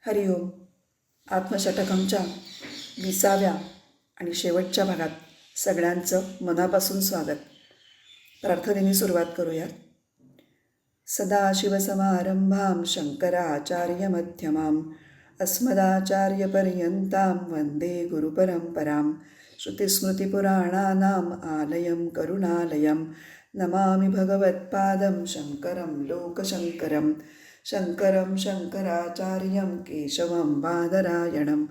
हरिओम. आत्मषटकमच्या 20व्या आणि शेवटच्या भागात सगळ्यांचं मनापासून स्वागत. प्रार्थनेने सुरुवात करूयात. सदाशिवसमारंभां शंकराचार्यमध्यमाम् अस्मदाचार्यपर्यन्तां वन्दे गुरुपरम्परां. श्रुतिस्मृतिपुराणानाम् आलयं करुणालयं नमामि भगवत्पादं शङ्करं लोकशङ्करं. शङ्करं शङ्कराचार्यं केशवं बादरायणं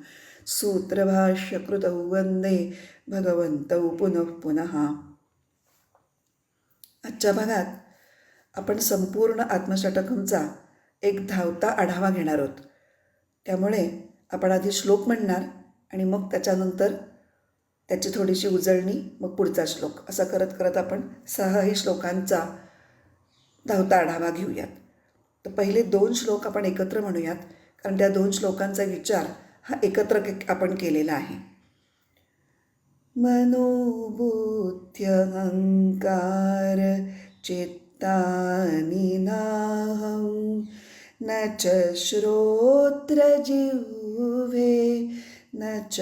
सूत्रभाष्यकृतौ वन्दे भगवन्तौ पुनः पुनः. आजच्या भागात आपण संपूर्ण आत्मषटकमचा एक धावता आढावा घेणार आहोत. त्यामुळे आपण आधी श्लोक म्हणणार आणि मग त्याच्यानंतर त्याची थोडीशी उजळणी, मग पुढचा श्लोक, असं करत करत आपण 6ही श्लोकांचा धावता आढावा घेऊयात. तर पहिले 2 श्लोक आपण एकत्र म्हणूयात, कारण त्या 2 श्लोकांचा विचार हा एकत्र आपण केलेला आहे. मनोबुद्ध्यहंकार चित्तानि नाहं न च श्रोत्रजिह्वे न च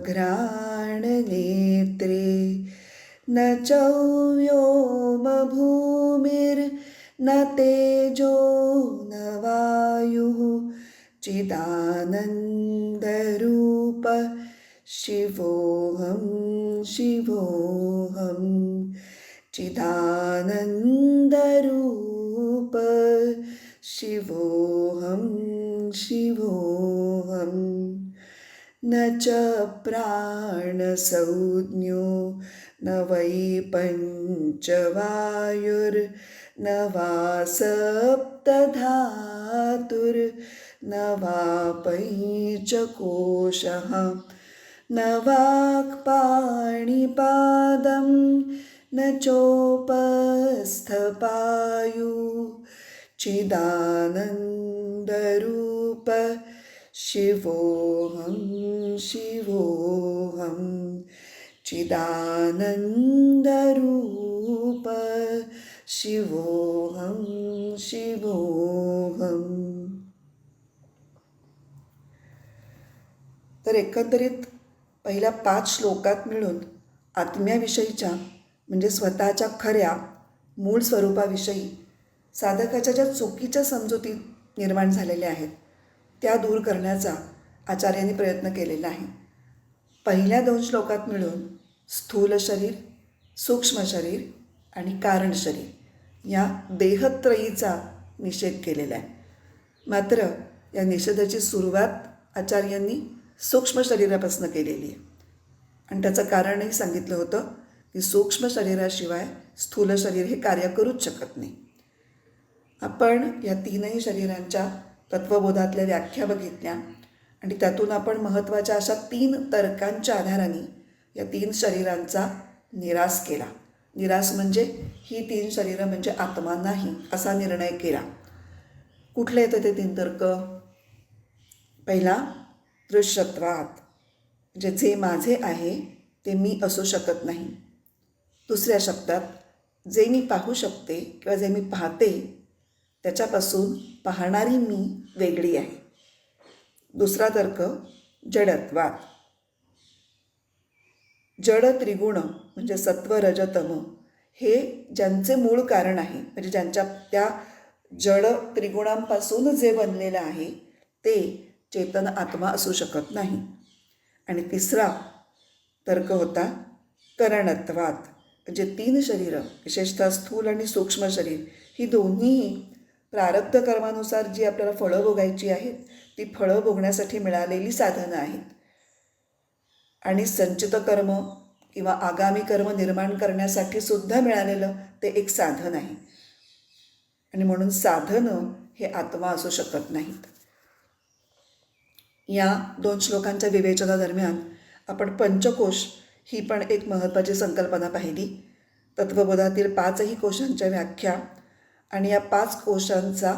घ्राणनेत्रे न व्योमभूमिर्न तेजो न वायुः चिदानन्दरूप शिवोऽहं शिवोऽहं. चिदानन्दरूप शिवोऽहं शिवोऽहं. न च प्राणसंज्ञो न वै पञ्चवायुर्न वा सप्तधातुर्न वा पञ्चकोशः न वाक्पाणिपादं न चोपस्थपायु. चिदानन्दरूप शिवोऽहं शिवोऽहं. चिदानन्दरूप शिवोऽहं शिवोऽहं. तर एकंदरीत पहिल्या 5 श्लोकात मिळून आत्म्याविषयीच्या म्हणजे स्वतःच्या खऱ्या मूळ स्वरूपाविषयी साधकाच्या ज्या चुकीच्या समजुती निर्माण झालेल्या आहेत त्या दूर करण्याचा आचार्यांनी प्रयत्न केलेला आहे. पहिल्या 2 श्लोकात मिळून स्थूल शरीर, सूक्ष्म शरीर आणि कारण शरीर या देहत्रयीचा निषेध केलेला आहे. मात्र या निषेधाची सुरुवात आचार्यांनी सूक्ष्म शरीरापासून केलेली आहे आणि त्याचं कारणही सांगितलं होतं की सूक्ष्म शरीराशिवाय स्थूल शरीर हे कार्य करूच शकत नाही. आपण या 3ही शरीरांच्या तत्वबोधातल्या व्याख्या बघितल्या आणि त्यातून आपण महत्त्वाच्या अशा 3 तर्कांच्या आधाराने या 3 शरीरांचा निरास केला. निरास म्हणजे ही 3 शरीरं म्हणजे आत्मा नाही असा निर्णय केला. कुठले येतं ते 3 तर्क? पहिला दृश्यत्वात, म्हणजे जे माझे आहे ते मी असू शकत नाही. दुसऱ्या शब्दात जे मी पाहू शकते किंवा जे मी पाहते त्याच्यापासून पाहणारी मी वेगळी आहे. दुसरा तर्क जडत्वात, जड त्रिगुण म्हणजे सत्व रज तम हे ज्यांचे मूळ कारण आहे, म्हणजे ज्यांच्या त्या जड त्रिगुणांपासून जे बनलेलं आहे ते चेतन आत्मा असू शकत नाही. आणि तिसरा तर्क होता करणत्वात, म्हणजे 3 शरीरं विशेषतः स्थूल आणि सूक्ष्म शरीर ही दोन्हीही प्रारब्ध कर्मानुसार जी आपल्याला फळं भोगायची आहेत ती फळं भोगण्यासाठी मिळालेली साधनं आहेत आणि संचित कर्म किंवा आगामी कर्म निर्माण करण्यासाठी सुद्धा मिळालेलं ते एक साधन आहे आणि म्हणून साधनं हे आत्मा असू शकत नाहीत. या 2 श्लोकांच्या विवेचनादरम्यान आपण पंचकोश ही पण एक महत्त्वाची संकल्पना पाहिली. तत्वबोधातील 5ही कोशांच्या व्याख्या आणि या 5 कोशांचा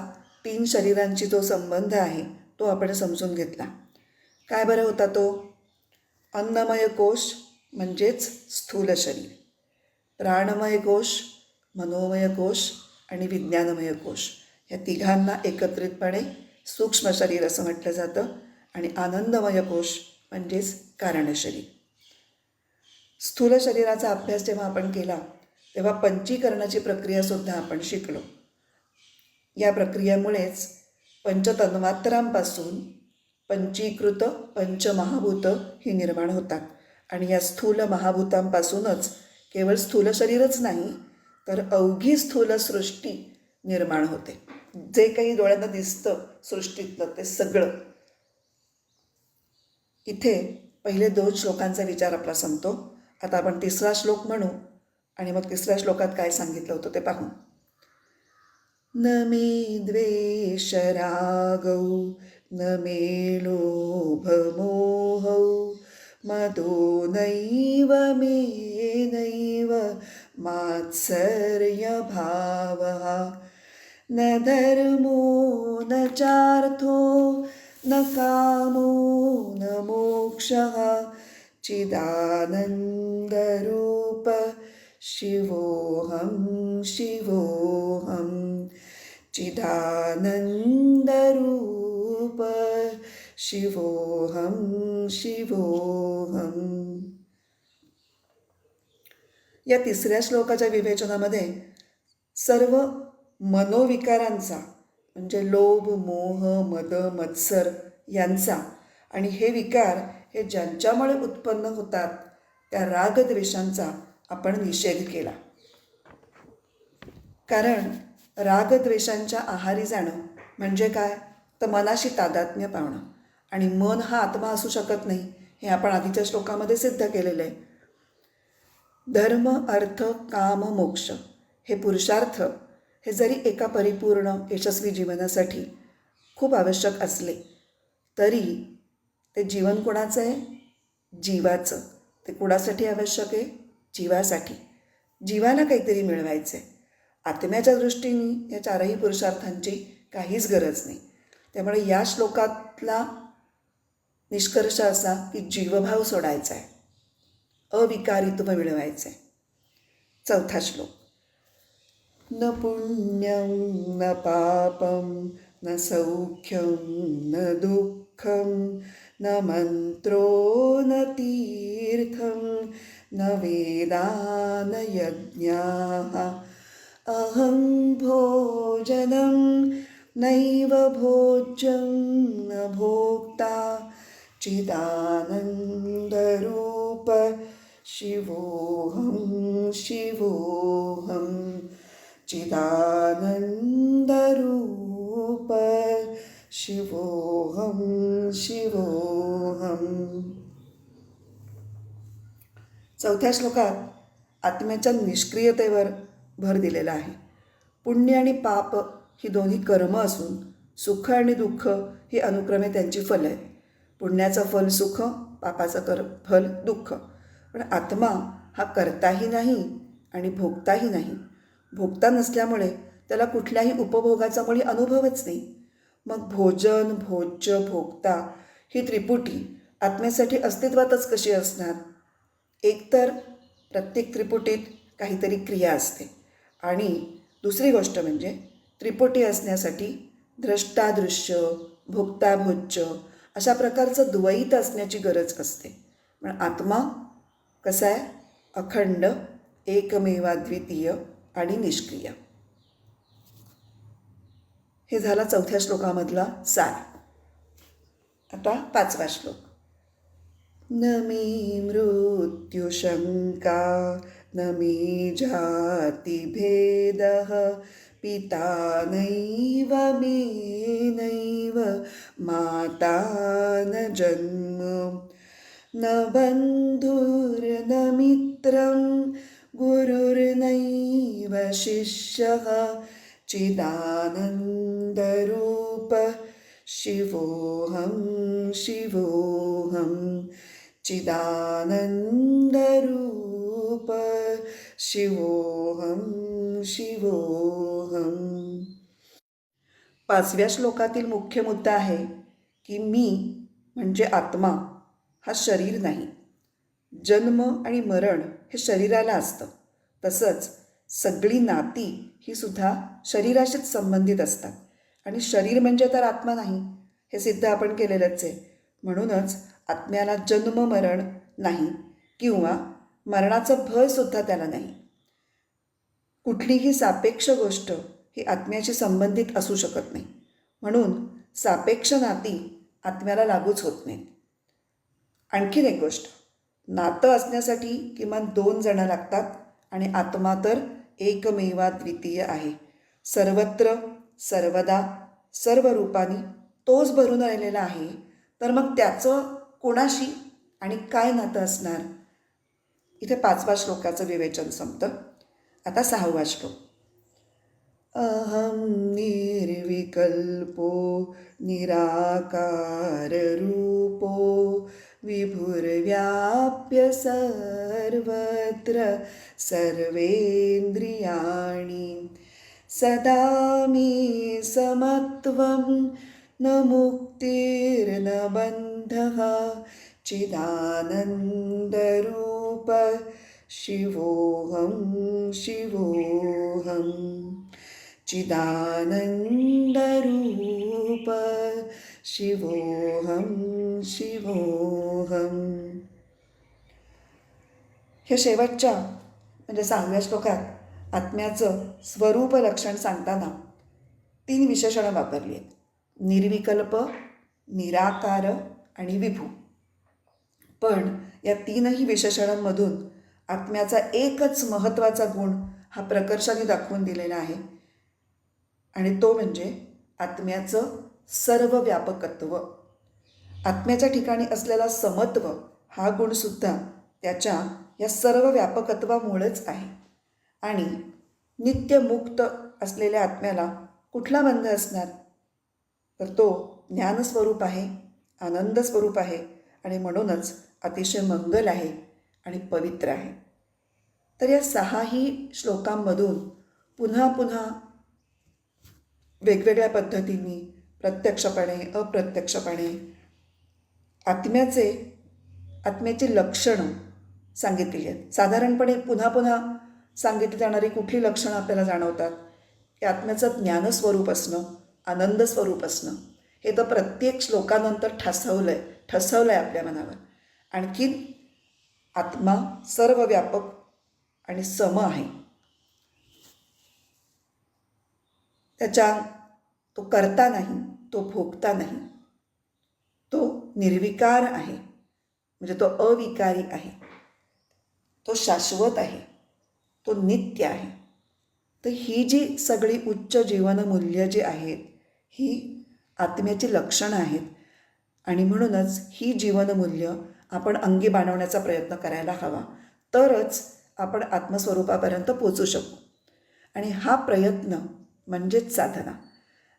3 शरीरांची जो संबंध आहे तो आपण समजून घेतला. काय बरं होता तो? अन्नमय कोश म्हणजेच स्थूल शरीर, प्राणमय कोश, मनोमय कोश आणि विज्ञानमय कोश या तिघांना एकत्रितपणे सूक्ष्म शरीर असं म्हटलं जातं. आणि आनंदमय कोश म्हणजेच कारणशरीर. स्थूल शरीराचा अभ्यास जेव्हा आपण केला तेव्हा पंचीकरणाची प्रक्रियासुद्धा आपण शिकलो. या प्रक्रियेमुळेच पंचतन्मात्रांपासून पंचीकृत पंचमहाभूत ही निर्माण होतात आणि या स्थूल महाभूतांपासूनच केवळ स्थूल शरीरच नाही तर अवघी स्थूल सृष्टी निर्माण होते. जे काही डोळ्यांना दिसतं सृष्टीतलं ते सगळं. इथे पहिले 2 श्लोकांचा विचार आपला संपतो. आता आपण 3रा श्लोक म्हणू आणि मग 3ऱ्या श्लोकात काय सांगितलं होतं ते पाहू. न मे द्वेष रागौ न मे लोभ मोहौ मदो नैव मे नैव मात्सर्य भावः न धर्मो न चार्थो न कामो न मोक्षः चिदानन्दरूप शिवोऽहं शिवोऽहं चिदानन्दरूप शिवोऽहं शिवोऽहं. या 3ऱ्या श्लोकाच्या विवेचनामध्ये सर्व मनोविकारांचा म्हणजे लोभ मोह मद मत्सर यांचा आणि हे विकार हे ज्यांच्यामुळे उत्पन्न होतात त्या रागद्वेषांचा आपण निषेध केला. कारण रागद्वेषांच्या आहारी जाणं म्हणजे काय तर मनाशी तादात्म्य पावणं आणि मन हा आत्मा असू शकत नाही हे आपण आधीच्या श्लोकामध्ये सिद्ध केलेलं आहे. धर्म अर्थ काम मोक्ष हे पुरुषार्थ हे जरी एका परिपूर्ण यशस्वी जीवनासाठी खूप आवश्यक असले तरी ते जीवन कोणाचं आहे जीवाचं. ते कुणासाठी आवश्यक आहे जीवासाठी. जीवाला काहीतरी मिळवायचं आहे. आत्म्याच्या दृष्टीने या 4ही पुरुषार्थांची काहीच गरज नाही. त्यामुळे या श्लोकातला निष्कर्ष असा की जीवभाव सोडायचा आहे, अविकारित्व मिळवायचं आहे. 4था श्लोक. न पुण्यं न पापं न सौख्यं न दुःखं न मंत्रो न तीर्थं न वेदा न यज्ञाः अहं भोजनं नैव भोज्यं न भोक्ता चिदानन्दरूप शिवोऽहं शिवोऽहं चिदानन्दरूप शिवोऽहं शिवोऽहं. 4थ्या श्लोकात आत्म्याच्या निष्क्रियतेवर भर दिलेला आहे. पुण्य आणि पाप ही दोन्ही कर्म असून सुख आणि दुःख ही अनुक्रमे त्यांची फल आहेत. पुण्याचं फल सुख, पापाचं फल दुःख. पण आत्मा हा करताही नाही आणि भोगताही नाही. भोगता नसल्यामुळे त्याला कुठल्याही उपभोगाचा मुळी अनुभवच नाही. मग भोजन भोज्य भोगता ही त्रिपुटी आत्म्यासाठी अस्तित्वातच कशी असणार. एकतर प्रत्येक त्रिपुटीत काहीतरी क्रिया असते आणि दुसरी गोष्ट म्हणजे त्रिपुटी असण्यासाठी द्रष्टादृश्य भोक्ता भोज्य अशा प्रकारचं द्वैत असण्याची गरज असते. पण आत्मा कसा आहे अखंड एकमेवाद्वितीय आणि निष्क्रिय. हे झाला 4थ्या श्लोकामधला सार. आता 5वा श्लोक. न मे मृत्युशंका न मे जातिभेदः पिता नैव मे नैव माता न जन्म न बन्धुर्न मित्रं गुरुर्नैव शिष्यः चिदानन्दरूप शिवोऽहं शिवोऽहं चिदानन्दरूप शिवोऽहं शिवोऽहं. 5व्या श्लोकातील मुख्य मुद्दा आहे की मी म्हणजे आत्मा हा शरीर नाही. जन्म आणि मरण हे शरीराला असतं. तसंच सगळी नाती ही सुद्धा शरीराशीच संबंधित असतात आणि शरीर म्हणजे तर आत्मा नाही हे सिद्ध आपण केलेलंच आहे. म्हणूनच आत्म्याला जन्म मरण नाही किंवा मरणाचं भयसुद्धा त्याला नाही. कुठलीही सापेक्ष गोष्ट ही आत्म्याशी संबंधित असू शकत नाही. म्हणून सापेक्ष नाती आत्म्याला लागूच होत नाहीत. आणखीन एक गोष्ट, नातं असण्यासाठी किमान 2 जण लागतात आणि आत्मा तर एकमेवाद्वितीय आहे. सर्वत्र सर्वदा सर्व रूपानी तोच भरून राहिलेला आहे. तर मग त्याचं कोणाशी आणि काय नातं असणार? इथे 5व्या श्लोकाचं विवेचन संपतं. आता 6वा श्लोक. अहं निर्विकल्पो निराकार रूपो विभुर्व्याप्य सर्वत्र सर्वेन्द्रियाणि सदा मे समत्वं न मुक्तिर्न बन्धः चिदानन्दरूप शिवोऽहं शिवोऽहं चिदानन्दरूप शिवोऽहं शिवोऽहं. ह्या शेवटच्या म्हणजे 6व्या श्लोकात आत्म्याचं स्वरूप लक्षण सांगताना 3 विशेषणं वापरली आहेत. निर्विकल्प, निराकार आणि विभू. पण या 3ही विशेषणांमधून आत्म्याचा एकच महत्त्वाचा गुण हा प्रकर्षाने दाखवून दिलेला आहे आणि तो म्हणजे आत्म्याचं सर्व व्यापकत्व. आत्म्याच्या ठिकाणी असलेला समत्व हा गुणसुद्धा त्याच्या या सर्व व्यापकत्वामुळेच आहे. आणि नित्यमुक्त असलेल्या आत्म्याला कुठला बंध असणार? तर तो ज्ञानस्वरूप आहे, आनंद स्वरूप आहे आणि म्हणूनच अतिशय मंगल आहे आणि पवित्र आहे. तर या 6ही श्लोकांमधून पुन्हा पुन्हा वेगवेगळ्या पद्धतींनी प्रत्यक्षपणे अप्रत्यक्षपणे आत्म्याची लक्षणं सांगितली आहेत. साधारणपणे पुन्हा पुन्हा सांगितली जाणारी कुठली लक्षणं आपल्याला जाणवतात? की आत्म्याचं ज्ञानस्वरूप असणं, आनंद स्वरूप असणं, हे तर प्रत्येक श्लोकानंतर ठसवलं आहे आपल्या मनावर. आणखीन आत्मा सर्व व्यापक आणि सम आहे. तो करता नाही, तो भोगता नाही, तो निर्विकार आहे, म्हणजे तो अविकारी आहे, तो शाश्वत आहे, तो नित्य आहे. तर ही जी सगळी उच्च जीवनमूल्य जी आहेत ही आत्म्याची लक्षणं आहेत आणि म्हणूनच ही जीवनमूल्य आपण अंगी बाणवण्याचा प्रयत्न करायला हवा. तरच आपण आत्मस्वरूपापर्यंत पोचू शकू. आणि हा प्रयत्न म्हणजेच साधना.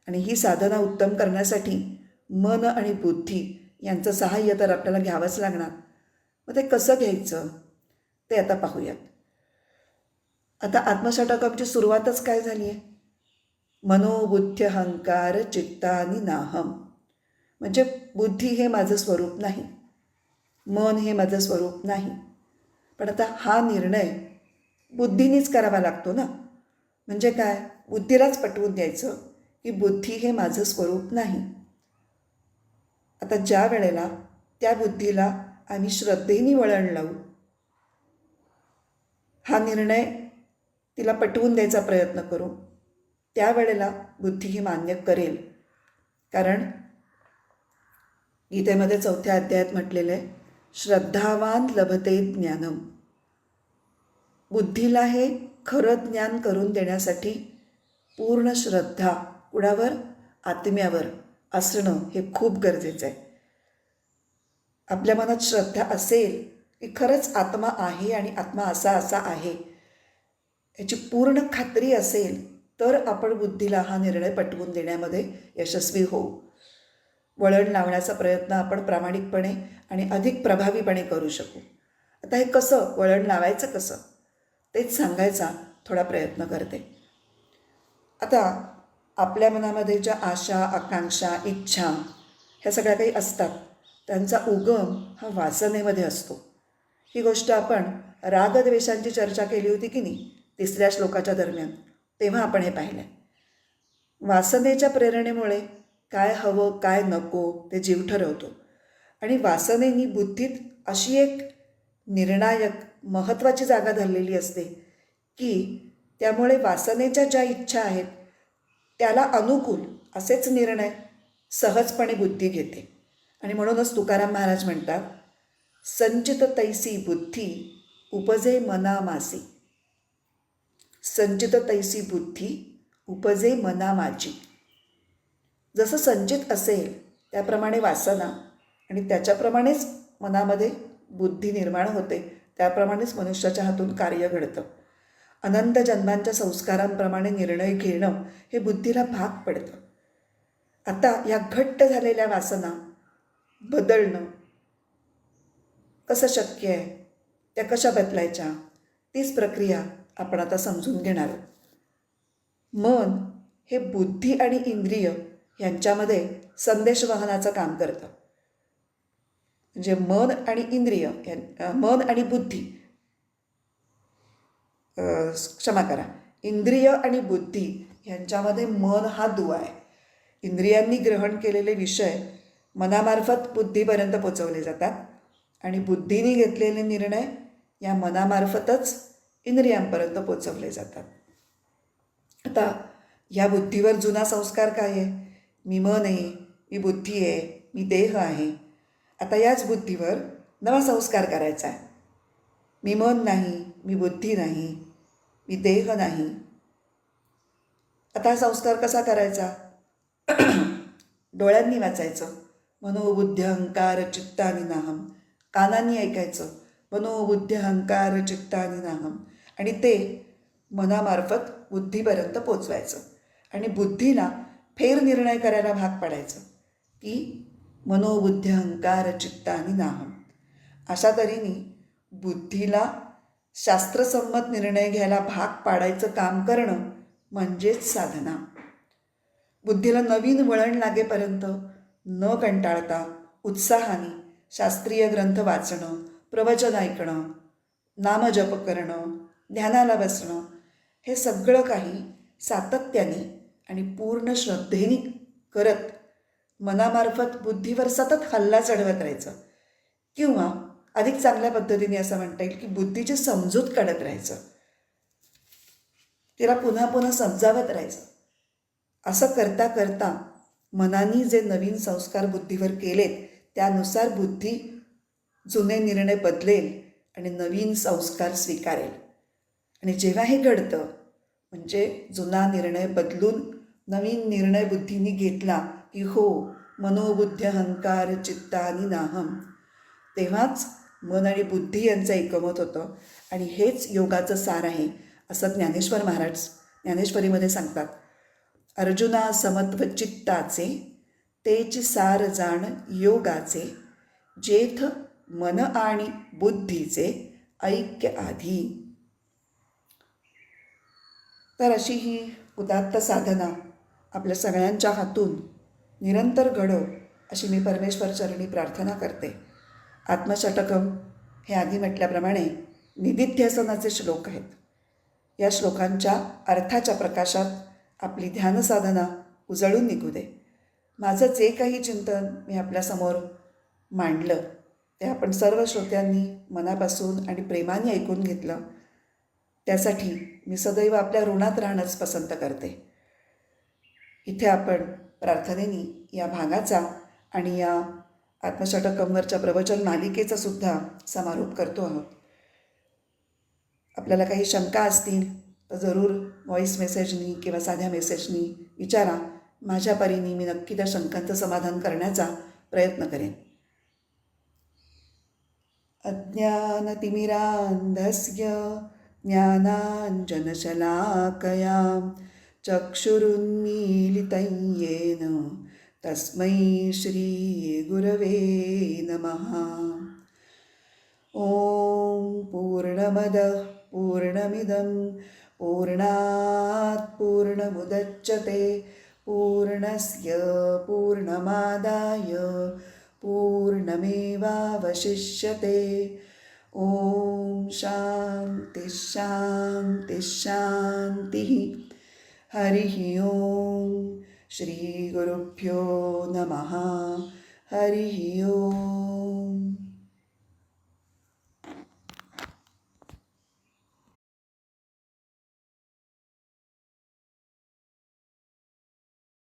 आणि ही साधना उत्तम करण्यासाठी मन आणि बुद्धी यांचं सहाय्य तर आपल्याला घ्यावंच लागणार. मग ते कसं घ्यायचं ते आता पाहूयात. आता आत्मषटकाची सुरुवातच काय झाली आहे? मनोबुद्ध्यहंकार चित्तानी नाहम. म्हणजे बुद्धी हे माझं स्वरूप नाही, मन हे माझं स्वरूप नाही. पण आता हा निर्णय बुद्धीनेच करावा लागतो ना. म्हणजे काय? बुद्धीलाच पटवून द्यायचं की बुद्धी हे माझं स्वरूप नाही. आता ज्या वेळेला त्या बुद्धीला आम्ही श्रद्धेने वळण लावू, हा निर्णय तिला पटवून द्यायचा प्रयत्न करू, त्यावेळेला बुद्धी ही मान्य करेल. कारण गीतेमध्ये 4थ्या अध्यायात म्हटलेलं आहे, श्रद्धावान लभते ज्ञानम. बुद्धीला हे खरं ज्ञान करून देण्यासाठी पूर्ण श्रद्धा कुणावर? आत्म्यावर असणं हे खूप गरजेचं आहे. आपल्या मनात श्रद्धा असेल की खरंच आत्मा आहे आणि आत्मा असा असा आहे याची पूर्ण खात्री असेल तर आपण बुद्धीला हा निर्णय पटवून देण्यामध्ये यशस्वी होऊ. वळण लावण्याचा प्रयत्न आपण प्रामाणिकपणे आणि अधिक प्रभावीपणे करू शकू. आता हे कसं वळण लावायचं कसं तेच सांगायचा थोडा प्रयत्न करते. आता आपल्या मनामध्ये ज्या आशा, आकांक्षा, इच्छा ह्या सगळ्या काही असतात त्यांचा उगम हा वासनेमध्ये असतो. ही गोष्ट आपण रागद्वेषांची चर्चा केली होती की नाही 3ऱ्या श्लोकाच्या दरम्यान, तेव्हा आपण हे पाहिलं. वासनेच्या प्रेरणेमुळे काय हवं काय नको ते जीव ठरवतो आणि वासनेनी बुद्धीत अशी एक निर्णायक महत्त्वाची जागा धरलेली असते की त्यामुळे वासनेच्या ज्या इच्छा आहेत त्याला अनुकूल असेच निर्णय सहजपणे बुद्धी घेते. आणि म्हणूनच तुकाराम महाराज म्हणतात, संचित तैसी बुद्धी उपजे मना मासी. संचित तैसी बुद्धी उपजे मना माझी. जसं संचित असेल त्याप्रमाणे वासना आणि त्याच्याप्रमाणेच मनामध्ये बुद्धी निर्माण होते, त्याप्रमाणेच मनुष्याच्या हातून कार्य घडतं. अनंत जन्मांच्या संस्कारांप्रमाणे निर्णय घेणं हे बुद्धीला भाग पडतं. आता या घट्ट झालेल्या वासना बदलणं कसं शक्य आहे, त्या कशा बदलायच्या, तीच प्रक्रिया आपण आता समजून घेणार आहोत. मन हे बुद्धी आणि इंद्रिय यांच्यामध्ये संदेशवहनाचं काम करतं. म्हणजे मन आणि इंद्रिय मन आणि बुद्धी क्षमा करा, इंद्रिय आणि बुद्धी यांच्यामध्ये मन हा दुवा आहे. इंद्रियांनी ग्रहण केलेले विषय मनामार्फत बुद्धीपर्यंत पोचवले जातात आणि बुद्धीने घेतलेले निर्णय या मनामार्फतच इंद्रियांपर्यंत पोचवले जातात. आता या बुद्धीवर जुना संस्कार काय आहे? मी मन आहे, मी बुद्धी आहे, मी देह आहे. आता याच बुद्धीवर नवा संस्कार करायचा आहे. मी मन नाही, मी बुद्धी नाही, मी देह नाही. आता हा संस्कार कसा करायचा? डोळ्यांनी वाचायचं, मनोबुद्धी अहंकार चित्तानि नाहम. कानांनी ऐकायचं, मनोबुद्धी अहंकार चित्तानि नाहम. आणि ते मनामार्फत बुद्धीपर्यंत पोचवायचं आणि बुद्धीला फेरनिर्णय करायला भाग पाडायचं की मनोबुद्धी अहंकार चित्तानि नाहम. अशा तऱ्हेने बुद्धीला शास्त्रसंमत निर्णय घ्यायला भाग पाडायचं काम करणं म्हणजेच साधना. बुद्धीला नवीन वळण लागेपर्यंत न कंटाळता उत्साहाने शास्त्रीय ग्रंथ वाचणं, प्रवचन ऐकणं, नामजप करणं, ध्यानाला बसणं, हे सगळं काही सातत्याने आणि पूर्ण श्रद्धेने करत मनामार्फत बुद्धीवर सतत हल्ला चढवत राहायचं. किंवा अधिक चांगल्या पद्धतीने असं म्हणता येईल की बुद्धीची समजूत काढत राहायचं, तिला पुन्हा पुन्हा समजावत राहायचं. असं करता करता मनाने जे नवीन संस्कार बुद्धीवर केलेत त्यानुसार बुद्धी जुने निर्णय बदलेल आणि नवीन संस्कार स्वीकारेल. आणि जेव्हा हे घडतं म्हणजे जुना निर्णय बदलून नवीन निर्णय बुद्धीने घेतला की हो मनोबुद्धी अहंकार चित्तानि नाहम, तेव्हाच मन आणि बुद्धी यांचं एकमत होतं. आणि हेच योगाचं सार आहे असं ज्ञानेश्वर महाराज ज्ञानेश्वरीमध्ये सांगतात. अर्जुना समत्व चित्ताचे तेच सार जाण योगाचे, जेथ मन आणि बुद्धीचे ऐक्य आधी. तर अशी ही उदात्त साधना आपल्या सगळ्यांच्या हातून निरंतर घडो अशी मी परमेश्वर चरणी प्रार्थना करते. आत्मषटकम हे आधी म्हटल्याप्रमाणे निदिध्यासनाचे श्लोक आहेत. या श्लोकांच्या अर्थाच्या प्रकाशात आपली ध्यानसाधना उजळून निघू दे. माझं जे काही चिंतन मी आपल्यासमोर मांडलं ते आपण सर्व श्रोत्यांनी मनापासून आणि प्रेमाने ऐकून घेतलं, त्यासाठी मी सदैव आपल्या ऋणात राहणंच पसंत करते. इथे आपण प्रार्थनेने या भागाचा आणि या आत्मषटकमवरच्या प्रवचन मालिकेचा सुद्धा समारोप करतो आहोत. आपल्याला काही शंका असतील तर जरूर व्हॉईस मेसेजनी किंवा साध्या मेसेजनी विचारा. माझ्या परीने मी नक्की त्या शंकांचं समाधान करण्याचा प्रयत्न करेन. अज्ञानतिमिरान्धस्य ज्ञानाञ्जनशलाकया चक्षुरुन्मीलितं येन तस्मै श्रीगुरवे नमः. ॐ पूर्णमदः पूर्णमिदं पूर्णात् पूर्णमुदच्यते पूर्णस्य पूर्णमादाय पूर्णमेवावशिष्यते. ॐ शान्ति शान्ति शान्तिः. हरिः ॐ. श्रीगुरुभ्यो नमः. हरिः ओम.